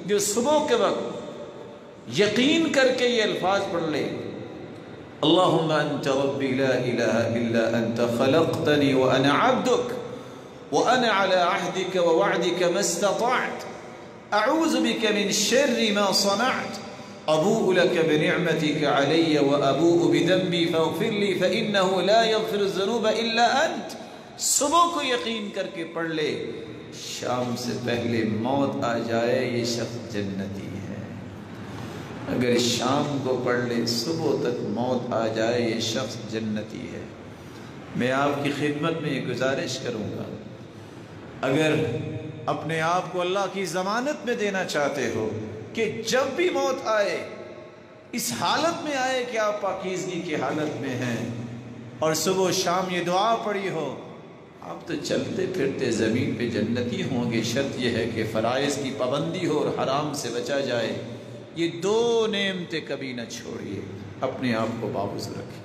جو صبح کے وقت یقین کر کے یہ الفاظ پڑھ لے، اللہم انت ربی لا الہ الا انت خلقتنی وانا عبدک وانا على عہدک ووعدک ما استطعت اعوذ بک من شر ما صنعت ابوء لك بنعمتك علي وابوء بذنبی فاغفر لی فانه لا يغفر الذنوب الا انت. صبح کو یقین کر کے پڑھ لے، شام سے پہلے موت آ جائے یہ شخص جنتی ہے. اگر شام کو پڑھ لے صبح تک موت آ جائے یہ شخص جنتی ہے. میں آپ کی خدمت میں یہ گزارش کروں گا، اگر اپنے آپ کو اللہ کی ضمانت میں دینا چاہتے ہو کہ جب بھی موت آئے اس حالت میں آئے کہ آپ پاکیزگی کی حالت میں ہیں اور صبح و شام یہ دعا پڑھی ہو، آپ تو چلتے پھرتے زمین پہ جنتی ہوں گے. شرط یہ ہے کہ فرائض کی پابندی ہو اور حرام سے بچا جائے. یہ دو نعمتیں کبھی نہ چھوڑیے، اپنے آپ کو باوضو رکھیں.